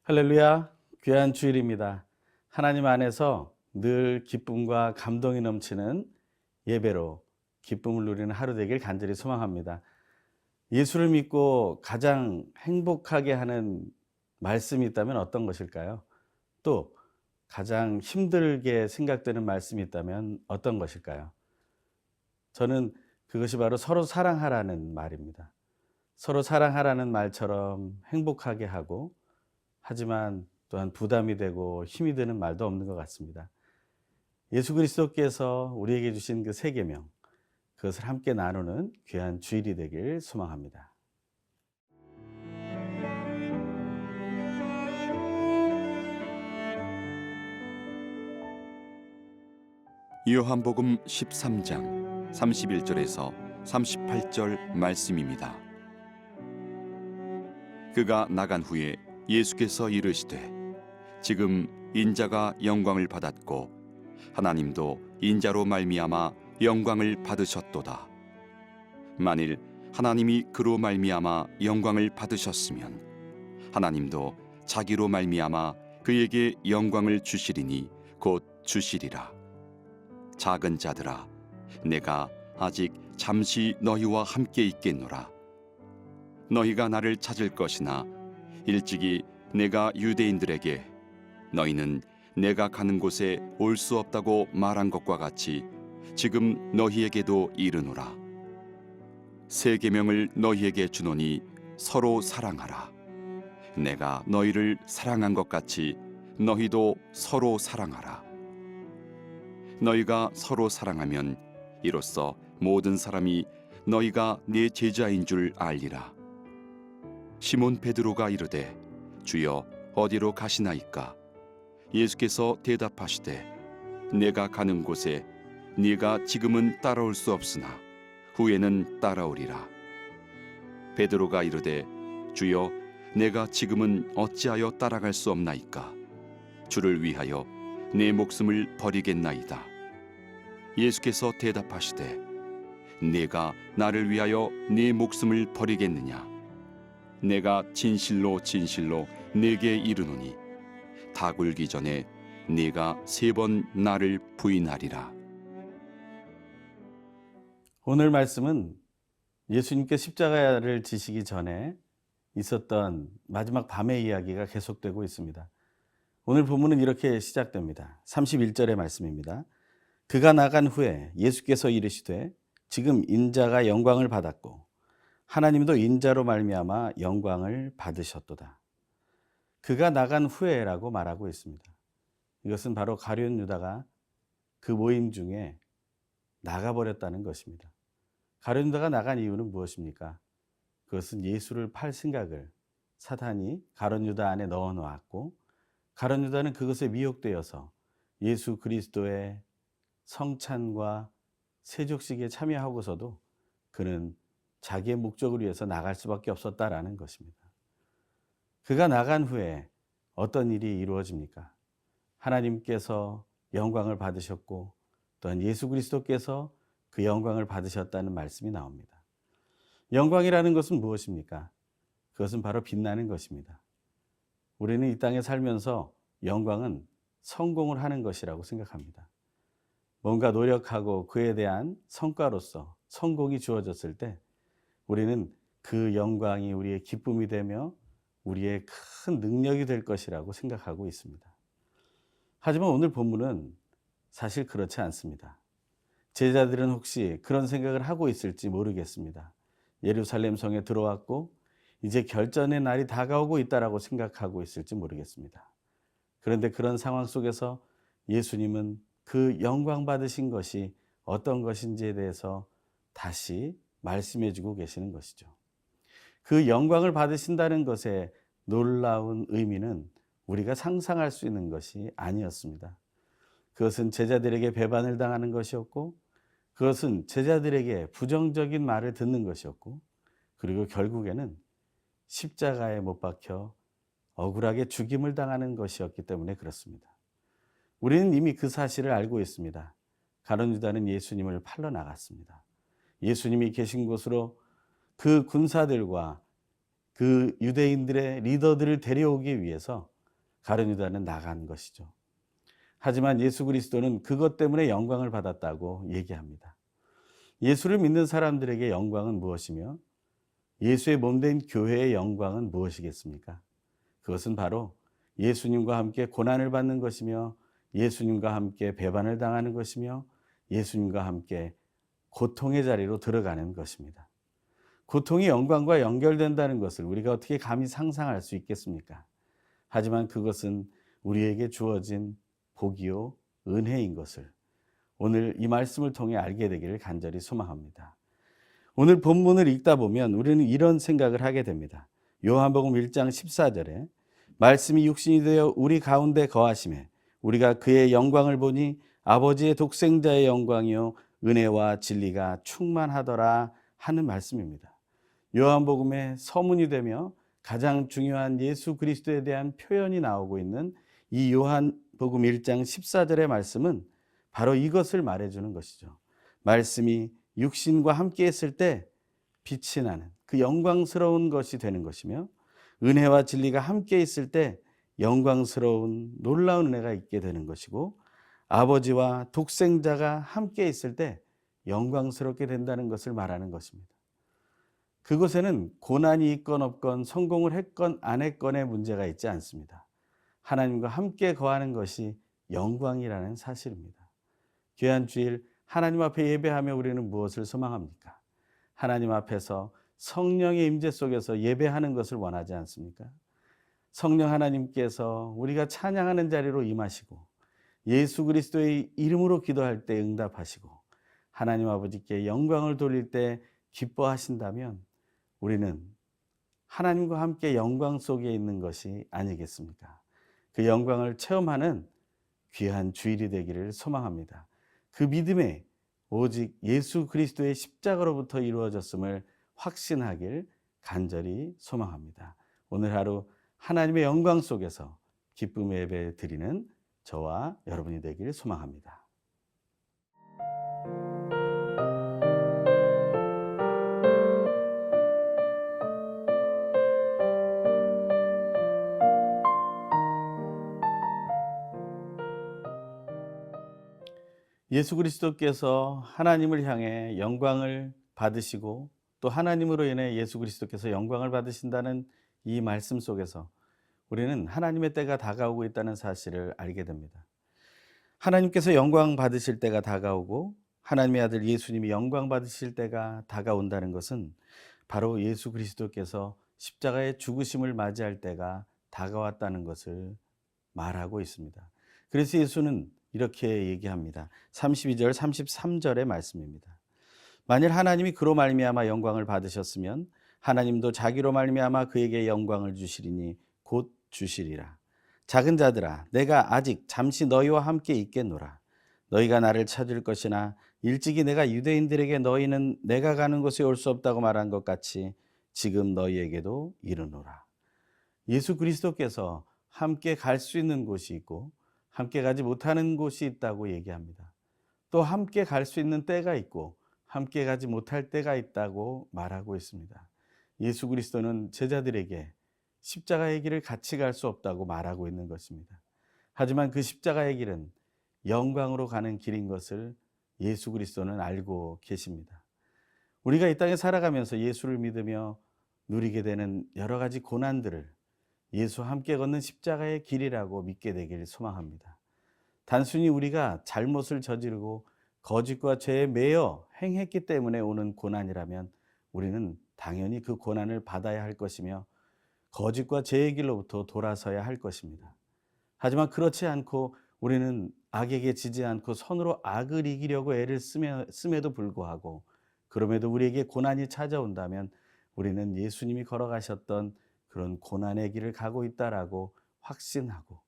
할렐루야, 귀한 주일입니다. 하나님 안에서 늘 기쁨과 감동이 넘치는 예배로 기쁨을 누리는 하루 되길 간절히 소망합니다. 예수를 믿고 가장 행복하게 하는 말씀이 있다면 어떤 것일까요? 또 가장 힘들게 생각되는 말씀이 있다면 어떤 것일까요? 저는 그것이 바로 서로 사랑하라는 말입니다. 서로 사랑하라는 말처럼 행복하게 하고 하지만 또한 부담이 되고 힘이 드는 말도 없는 것 같습니다. 예수 그리스도께서 우리에게 주신 그 세 계명, 그것을 함께 나누는 귀한 주일이 되길 소망합니다. 요한복음 13장 31절에서 38절 말씀입니다. 그가 나간 후에 예수께서 이르시되 지금 인자가 영광을 받았고 하나님도 인자로 말미암아 영광을 받으셨도다. 만일 하나님이 그로 말미암아 영광을 받으셨으면 하나님도 자기로 말미암아 그에게 영광을 주시리니 곧 주시리라. 작은 자들아, 내가 아직 잠시 너희와 함께 있겠노라. 너희가 나를 찾을 것이나 일찍이 내가 유대인들에게 너희는 내가 가는 곳에 올 수 없다고 말한 것과 같이 지금 너희에게도 이르노라. 새 계명을 너희에게 주노니 서로 사랑하라. 내가 너희를 사랑한 것 같이 너희도 서로 사랑하라. 너희가 서로 사랑하면 이로써 모든 사람이 너희가 내 제자인 줄 알리라. 시몬 베드로가 이르되 주여 어디로 가시나이까? 예수께서 대답하시되 내가 가는 곳에 네가 지금은 따라올 수 없으나 후에는 따라오리라. 베드로가 이르되 주여 내가 지금은 어찌하여 따라갈 수 없나이까? 주를 위하여 내 목숨을 버리겠나이다. 예수께서 대답하시되 내가 나를 위하여 네 목숨을 버리겠느냐? 내가 진실로 진실로 네게 이르노니 다 굴기 전에 네가 3번 나를 부인하리라. 오늘 말씀은 예수님께 십자가를 지시기 전에 있었던 마지막 밤의 이야기가 계속되고 있습니다. 오늘 본문은 이렇게 시작됩니다. 31절의 말씀입니다. 그가 나간 후에 예수께서 이르시되 지금 인자가 영광을 받았고 하나님도 인자로 말미암아 영광을 받으셨도다. 그가 나간 후에라고 말하고 있습니다. 이것은 바로 가룟 유다가 그 모임 중에 나가버렸다는 것입니다. 가룟 유다가 나간 이유는 무엇입니까? 그것은 예수를 팔 생각을 사탄이 가룟 유다 안에 넣어 놓았고 가룟 유다는 그것에 미혹되어서 예수 그리스도의 성찬과 세족식에 참여하고서도 그는 자기의 목적을 위해서 나갈 수밖에 없었다라는 것입니다. 그가 나간 후에 어떤 일이 이루어집니까? 하나님께서 영광을 받으셨고 또한 예수 그리스도께서 그 영광을 받으셨다는 말씀이 나옵니다. 영광이라는 것은 무엇입니까? 그것은 바로 빛나는 것입니다. 우리는 이 땅에 살면서 영광은 성공을 하는 것이라고 생각합니다. 뭔가 노력하고 그에 대한 성과로서 성공이 주어졌을 때 우리는 그 영광이 우리의 기쁨이 되며 우리의 큰 능력이 될 것이라고 생각하고 있습니다. 하지만 오늘 본문은 사실 그렇지 않습니다. 제자들은 혹시 그런 생각을 하고 있을지 모르겠습니다. 예루살렘 성에 들어왔고 이제 결전의 날이 다가오고 있다라고 생각하고 있을지 모르겠습니다. 그런데 그런 상황 속에서 예수님은 그 영광 받으신 것이 어떤 것인지에 대해서 다시 말씀해 주고 계시는 것이죠. 그 영광을 받으신다는 것의 놀라운 의미는 우리가 상상할 수 있는 것이 아니었습니다. 그것은 제자들에게 배반을 당하는 것이었고 그것은 제자들에게 부정적인 말을 듣는 것이었고 그리고 결국에는 십자가에 못 박혀 억울하게 죽임을 당하는 것이었기 때문에 그렇습니다. 우리는 이미 그 사실을 알고 있습니다. 가룟 유다는 예수님을 팔러 나갔습니다. 예수님이 계신 곳으로 그 군사들과 그 유대인들의 리더들을 데려오기 위해서 가룟 유다는 나간 것이죠. 하지만 예수 그리스도는 그것 때문에 영광을 받았다고 얘기합니다. 예수를 믿는 사람들에게 영광은 무엇이며 예수의 몸된 교회의 영광은 무엇이겠습니까? 그것은 바로 예수님과 함께 고난을 받는 것이며 예수님과 함께 배반을 당하는 것이며 예수님과 함께 고통의 자리로 들어가는 것입니다. 고통이 영광과 연결된다는 것을 우리가 어떻게 감히 상상할 수 있겠습니까? 하지만 그것은 우리에게 주어진 복이요 은혜인 것을 오늘 이 말씀을 통해 알게 되기를 간절히 소망합니다. 오늘 본문을 읽다 보면 우리는 이런 생각을 하게 됩니다. 요한복음 1장 14절에 말씀이 육신이 되어 우리 가운데 거하심에 우리가 그의 영광을 보니 아버지의 독생자의 영광이요 은혜와 진리가 충만하더라 하는 말씀입니다. 요한복음의 서문이 되며 가장 중요한 예수 그리스도에 대한 표현이 나오고 있는 이 요한복음 1장 14절의 말씀은 바로 이것을 말해주는 것이죠. 말씀이 육신과 함께 했을 때 빛이 나는 그 영광스러운 것이 되는 것이며 은혜와 진리가 함께 있을 때 영광스러운 놀라운 은혜가 있게 되는 것이고 아버지와 독생자가 함께 있을 때 영광스럽게 된다는 것을 말하는 것입니다. 그곳에는 고난이 있건 없건 성공을 했건 안 했건의 문제가 있지 않습니다. 하나님과 함께 거하는 것이 영광이라는 사실입니다. 귀한 주일 하나님 앞에 예배하며 우리는 무엇을 소망합니까? 하나님 앞에서 성령의 임재 속에서 예배하는 것을 원하지 않습니까? 성령 하나님께서 우리가 찬양하는 자리로 임하시고 예수 그리스도의 이름으로 기도할 때 응답하시고 하나님 아버지께 영광을 돌릴 때 기뻐하신다면 우리는 하나님과 함께 영광 속에 있는 것이 아니겠습니까? 그 영광을 체험하는 귀한 주일이 되기를 소망합니다. 그 믿음에 오직 예수 그리스도의 십자가로부터 이루어졌음을 확신하길 간절히 소망합니다. 오늘 하루 하나님의 영광 속에서 기쁨의 예배 드리는 저와 여러분이 되기를 소망합니다. 예수 그리스도께서 하나님을 향해 영광을 받으시고 또 하나님으로 인해 예수 그리스도께서 영광을 받으신다는 이 말씀 속에서 우리는 하나님의 때가 다가오고 있다는 사실을 알게 됩니다. 하나님께서 영광 받으실 때가 다가오고 하나님의 아들 예수님이 영광 받으실 때가 다가온다는 것은 바로 예수 그리스도께서 십자가의 죽으심을 맞이할 때가 다가왔다는 것을 말하고 있습니다. 그래서 예수는 이렇게 얘기합니다. 32절 33절의 말씀입니다. 만일 하나님이 그로 말미암아 영광을 받으셨으면 하나님도 자기로 말미암아 그에게 영광을 주시리니 곧 주시리라. 작은 자들아 내가 아직 잠시 너희와 함께 있겠노라. 너희가 나를 찾을 것이나 일찍이 내가 유대인들에게 너희는 내가 가는 곳에 올 수 없다고 말한 것 같이 지금 너희에게도 이르노라. 예수 그리스도께서 함께 갈 수 있는 곳이 있고 함께 가지 못하는 곳이 있다고 얘기합니다. 또 함께 갈 수 있는 때가 있고 함께 가지 못할 때가 있다고 말하고 있습니다. 예수 그리스도는 제자들에게 십자가의 길을 같이 갈 수 없다고 말하고 있는 것입니다. 하지만 그 십자가의 길은 영광으로 가는 길인 것을 예수 그리스도는 알고 계십니다. 우리가 이 땅에 살아가면서 예수를 믿으며 누리게 되는 여러 가지 고난들을 예수와 함께 걷는 십자가의 길이라고 믿게 되기를 소망합니다. 단순히 우리가 잘못을 저지르고 거짓과 죄에 매여 행했기 때문에 오는 고난이라면 우리는 당연히 그 고난을 받아야 할 것이며 거짓과 죄의 길로부터 돌아서야 할 것입니다. 하지만 그렇지 않고 우리는 악에게 지지 않고 선으로 악을 이기려고 애를 씀에도 불구하고 그럼에도 우리에게 고난이 찾아온다면 우리는 예수님이 걸어가셨던 그런 고난의 길을 가고 있다라고 확신하고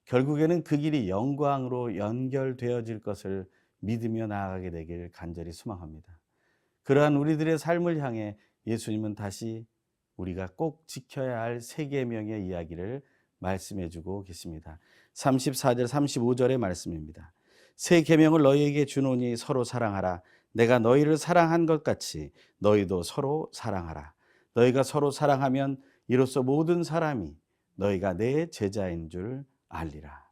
결국에는 그 길이 영광으로 연결되어질 것을 믿으며 나아가게 되길 간절히 소망합니다. 그러한 우리들의 삶을 향해 예수님은 다시 우리가 꼭 지켜야 할 세 계명의 이야기를 말씀해 주고 계십니다. 34절 35절의 말씀입니다. 세 계명을 너희에게 주노니 서로 사랑하라. 내가 너희를 사랑한 것 같이 너희도 서로 사랑하라. 너희가 서로 사랑하면 이로써 모든 사람이 너희가 내 제자인 줄 알리라.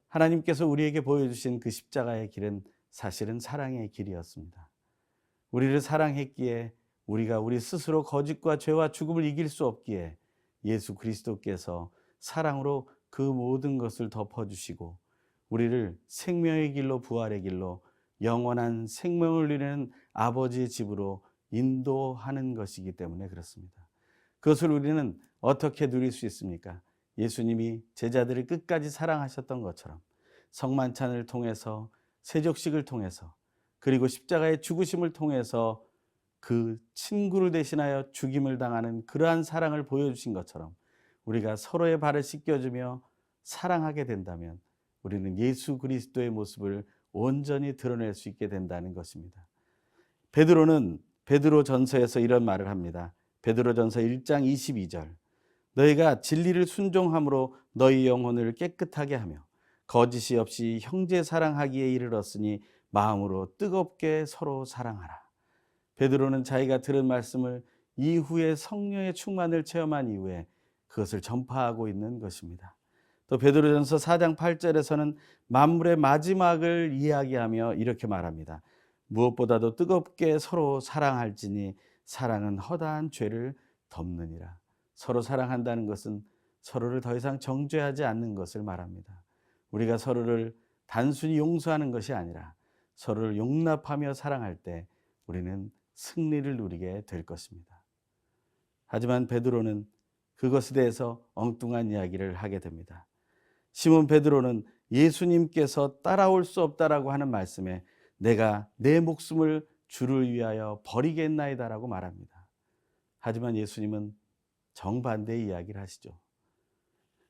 하나님께서 우리에게 보여주신 그 십자가의 길은 사실은 사랑의 길이었습니다. 우리를 사랑했기에 우리가 우리 스스로 거짓과 죄와 죽음을 이길 수 없기에 예수 그리스도께서 사랑으로 그 모든 것을 덮어주시고 우리를 생명의 길로 부활의 길로 영원한 생명을 누리는 아버지의 집으로 인도하는 것이기 때문에 그렇습니다. 그것을 우리는 어떻게 누릴 수 있습니까? 예수님이 제자들을 끝까지 사랑하셨던 것처럼 성만찬을 통해서 세족식을 통해서 그리고 십자가의 죽으심을 통해서 그 친구를 대신하여 죽임을 당하는 그러한 사랑을 보여주신 것처럼 우리가 서로의 발을 씻겨주며 사랑하게 된다면 우리는 예수 그리스도의 모습을 온전히 드러낼 수 있게 된다는 것입니다. 베드로는 베드로전서에서 이런 말을 합니다. 베드로전서 1장 22절 너희가 진리를 순종함으로 너희 영혼을 깨끗하게 하며 거짓이 없이 형제 사랑하기에 이르렀으니 마음으로 뜨겁게 서로 사랑하라. 베드로는 자기가 들은 말씀을 이후에 성령의 충만을 체험한 이후에 그것을 전파하고 있는 것입니다. 또 베드로전서 4장 8절에서는 만물의 마지막을 이야기하며 이렇게 말합니다. 무엇보다도 뜨겁게 서로 사랑할지니 사랑은 허다한 죄를 덮느니라. 서로 사랑한다는 것은 서로를 더 이상 정죄하지 않는 것을 말합니다. 우리가 서로를 단순히 용서하는 것이 아니라 서로를 용납하며 사랑할 때 우리는 승리를 누리게 될 것입니다. 하지만 베드로는 그것에 대해서 엉뚱한 이야기를 하게 됩니다. 시몬 베드로는 예수님께서 따라올 수 없다라고 하는 말씀에 내가 내 목숨을 주를 위하여 버리겠나이다라고 말합니다. 하지만 예수님은 정반대의 이야기를 하시죠.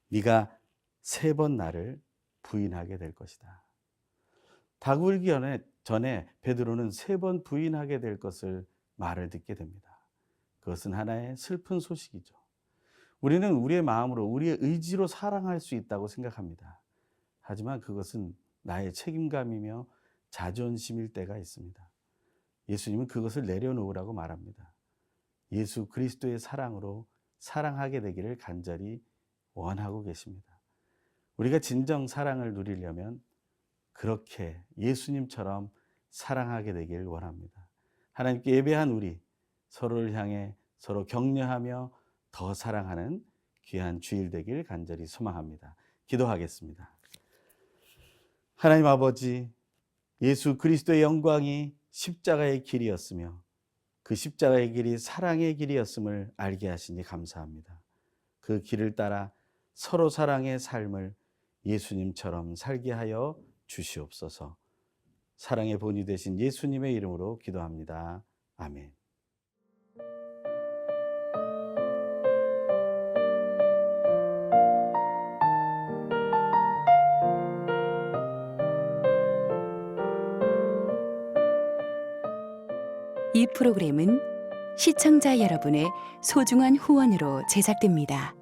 네가 3번 나를 부인하게 될 것이다. 다굴기 전에 베드로는 3번 부인하게 될 것을 말을 듣게 됩니다. 그것은 하나의 슬픈 소식이죠. 우리는 우리의 마음으로 우리의 의지로 사랑할 수 있다고 생각합니다. 하지만 그것은 나의 책임감이며 자존심일 때가 있습니다. 예수님은 그것을 내려놓으라고 말합니다. 예수 그리스도의 사랑으로 사랑하게 되기를 간절히 원하고 계십니다. 우리가 진정 사랑을 누리려면 그렇게 예수님처럼 사랑하게 되기를 원합니다. 하나님께 예배한 우리 서로를 향해 서로 격려하며 더 사랑하는 귀한 주일 되길 간절히 소망합니다. 기도하겠습니다. 하나님 아버지, 예수 그리스도의 영광이 십자가의 길이었으며 그 십자가의 길이 사랑의 길이었음을 알게 하시니 감사합니다. 그 길을 따라 서로 사랑의 삶을 예수님처럼 살게 하여 주시옵소서. 사랑의 본이 되신 예수님의 이름으로 기도합니다. 아멘. 이 프로그램은 시청자 여러분의 소중한 후원으로 제작됩니다.